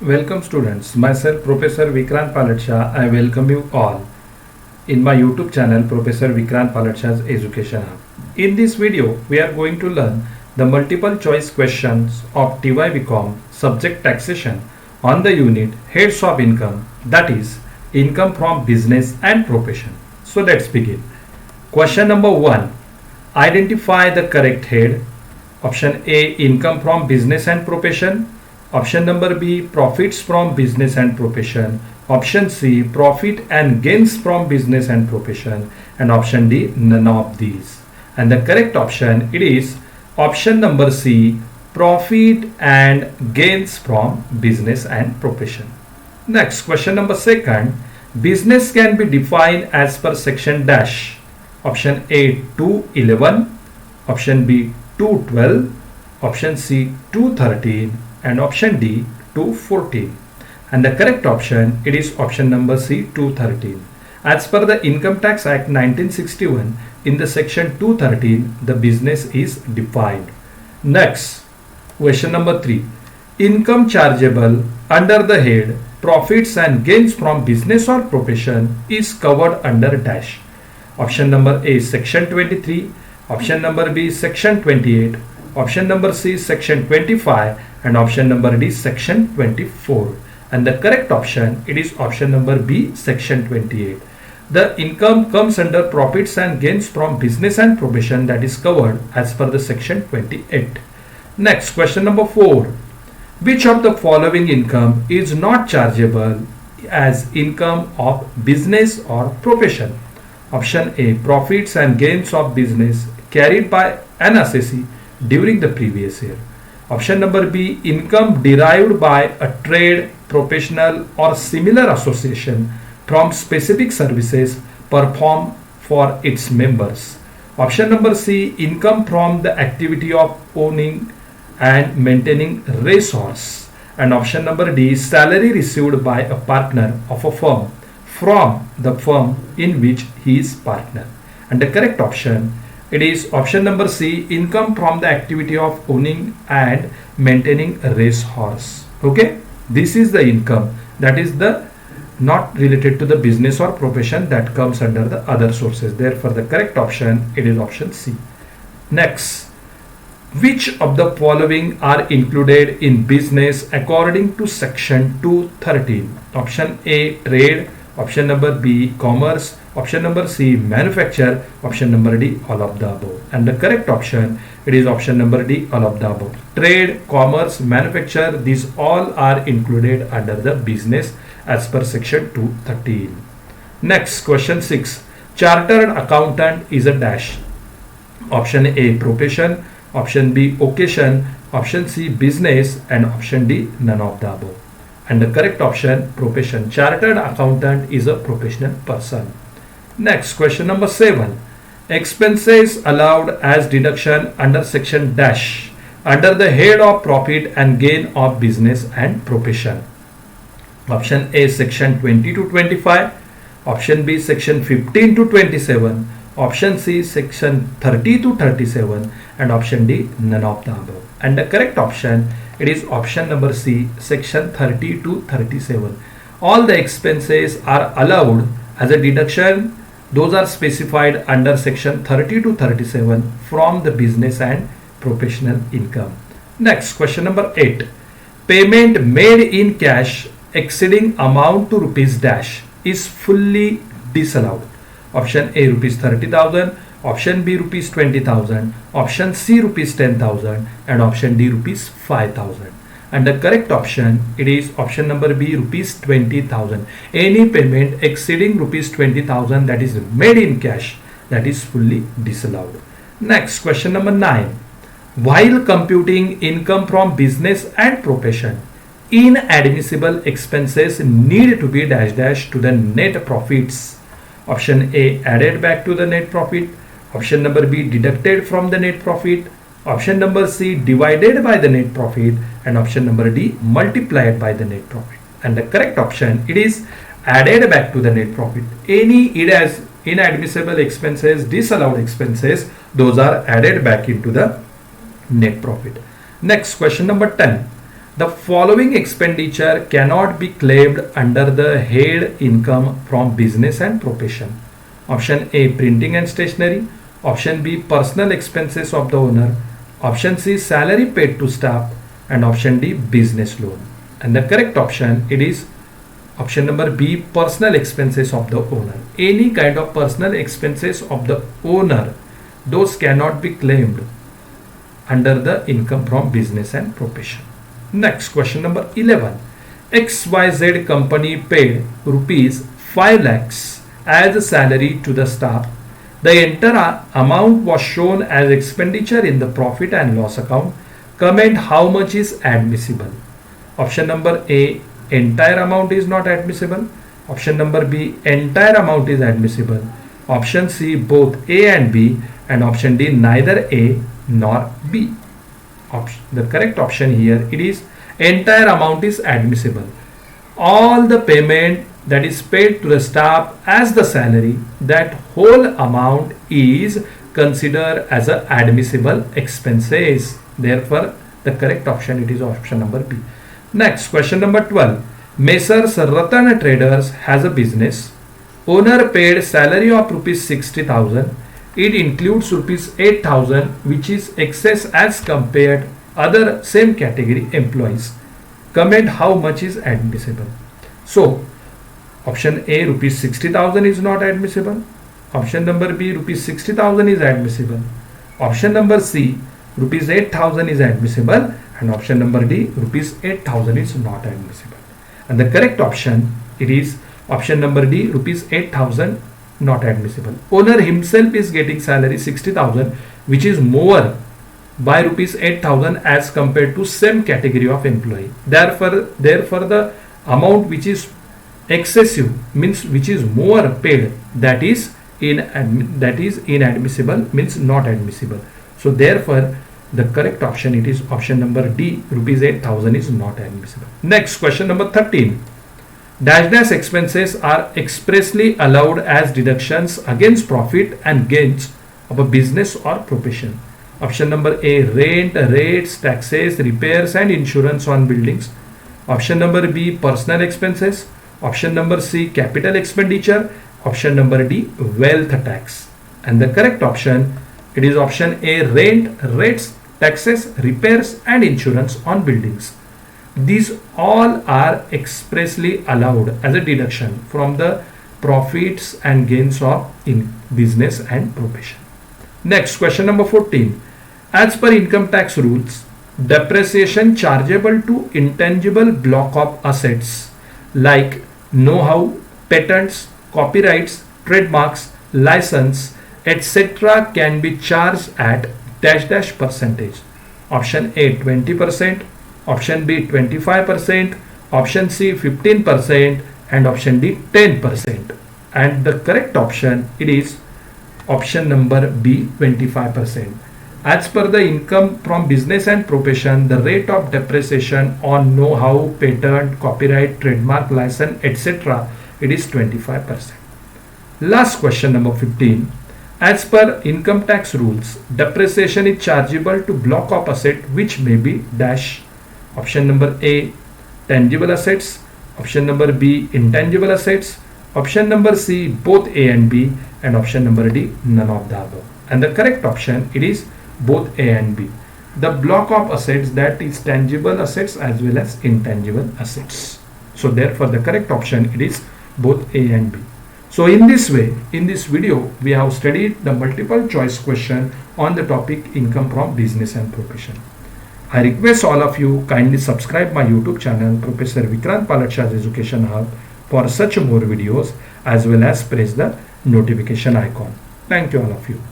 Welcome students, myself Professor Vikrant Palatsha. I welcome you all in my YouTube channel Professor Vikrant Palatsha's Education Hub. In this video, we are going to learn the multiple choice questions of TY BCom subject taxation on the unit heads of income, that is income from business and profession. So let's begin. Question number 1. Identify the correct head. Option A, income from business and profession. Option number B, profits from business and profession. Option C, profit and gains from business and profession. And option D, none of these. And the correct option, it is option number C, profit and gains from business and profession. Next, question number 2. Business can be defined as per section dash. Option A, 211. Option B, 212. Option C, 213. And option D, 214. And the correct option, it is option number C, 213. As per the Income Tax Act 1961, in the section 213, the business is defined. Next, question number 3. Income chargeable under the head profits and gains from business or profession is covered under dash. Option number A, section 23. Option number B, section 28. Option number C, section 25. And option number D, section 24. And the correct option, it is option number B, section 28. The income comes under profits and gains from business and profession, that is covered as per the section 28. Next, question number 4. Which of the following income is not chargeable as income of business or profession? Option A, profits and gains of business carried by an assessee during the previous year. Option number B, income derived by a trade, professional or similar association from specific services performed for its members. Option number C, income from the activity of owning and maintaining racehorse. And option number D, salary received by a partner of a firm from the firm in which he is partner. And the correct option, it is option number C, income from the activity of owning and maintaining a racehorse. Okay, this is the income that is the not related to the business or profession, that comes under the other sources. Therefore, the correct option, it is option C. Next, which of the following are included in business according to section 213? Option A, trade. Option number B, commerce. Option number C, manufacture. Option number D, all of the above. And the correct option, it is option number D, all of the above. Trade, commerce, manufacture, these all are included under the business as per section 213. Next, question 6. Chartered accountant is a dash. Option A, profession. Option B, occasion. Option C, business. And option D, none of the above. And the correct option, profession. Chartered accountant is a professional person. Next, question number 7. Expenses allowed as deduction under section dash under the head of profit and gain of business and profession. Option A, section 20 to 25. Option B, section 15 to 27. Option C, section 30 to 37. And option D, none of the above. And the correct option, it is option number C, section 30 to 37. All the expenses are allowed as a deduction. Those are specified under section 30 to 37 from the business and professional income. Next, question number 8. Payment made in cash exceeding amount to rupees dash is fully disallowed. Option A, rupees 30,000. Option B, rupees 20,000. Option C, rupees 10,000. And option D, rupees 5,000. And the correct option, it is option number B, rupees 20,000. Any payment exceeding rupees 20,000 that is made in cash, that is fully disallowed. Next, question number 9. While computing income from business and profession, inadmissible expenses need to be dash dash to the net profits. Option A, added back to the net profit. Option number B, deducted from the net profit. Option number C, divided by the net profit. And option number D, multiplied by the net profit. And the correct option, it is added back to the net profit. Any inadmissible expenses, disallowed expenses, those are added back into the net profit. Next, question number 10. The following expenditure cannot be claimed under the head income from business and profession. Option A, printing and stationery. Option B, personal expenses of the owner. Option C, salary paid to staff. And option D, business loan. And the correct option, it is option number B, personal expenses of the owner. Any kind of personal expenses of the owner, those cannot be claimed under the income from business and profession. Next, question number 11. XYZ company paid rupees 5 lakhs as a salary to the staff. The entire amount was shown as expenditure in the profit and loss account. Comment how much is admissible. Option number A, entire amount is not admissible. Option number B, entire amount is admissible. Option C, both A and B. And option D, neither A nor B. The correct option here, it is entire amount is admissible. All the payment that is paid to the staff as the salary, that whole amount is considered as a admissible expenses. Therefore, the correct option, it is option number B. Next, question number 12. Messrs. Ratan Traders has a business. Owner paid salary of rupees 60,000. It includes rupees 8,000, which is excess as compared other same category employees. Comment how much is admissible. So, option A, rupees 60,000 is not admissible. Option number B, rupees 60,000 is admissible. Option number C, rupees 8,000 is admissible. And option number D, rupees 8,000 is not admissible. And the correct option, it is option number D, rupees 8,000 not admissible. Owner himself is getting salary 60,000, which is more by rupees 8,000 as compared to same category of employee. Therefore the amount which is excessive, means which is more paid, that is inadmissible, means not admissible. So therefore the correct option, it is option number D, rupees 8,000 is not admissible. Next, question number 13. Dash expenses are expressly allowed as deductions against profit and gains of a business or profession. Option number A, rent, rates, taxes, repairs and insurance on buildings. Option number B, personal expenses. Option number C, capital expenditure. Option number D, wealth tax. And the correct option, it is option A, rent, rates, taxes, repairs and insurance on buildings. These all are expressly allowed as a deduction from the profits and gains of in business and profession. Next, question number 14. As per income tax rules, depreciation chargeable to intangible block of assets like know-how, patents, copyrights, trademarks, license, etc. can be charged at dash percentage. Option A, 20%. Option B, 25%. Option C, 15%. And option D, 10%. And the correct option, it is option number B, 25%. As per the income from business and profession, the rate of depreciation on know-how, patent, copyright, trademark, license, etc. it is 25%. Last question number 15. As per income tax rules, depreciation is chargeable to block of asset which may be dash. Option number A, tangible assets. Option number B, intangible assets. Option number C, both A and B. And option number D, none of the above. And the correct option, it is both A and B. The block of assets, that is tangible assets as well as intangible assets. So therefore the correct option, it is both A and B. So in this way, in this video, we have studied the multiple choice question on the topic income from business and profession. I request all of you kindly subscribe my YouTube channel Professor Vikrant Palat Shah's Education Hub for such more videos, as well as press the notification icon. Thank you all of you.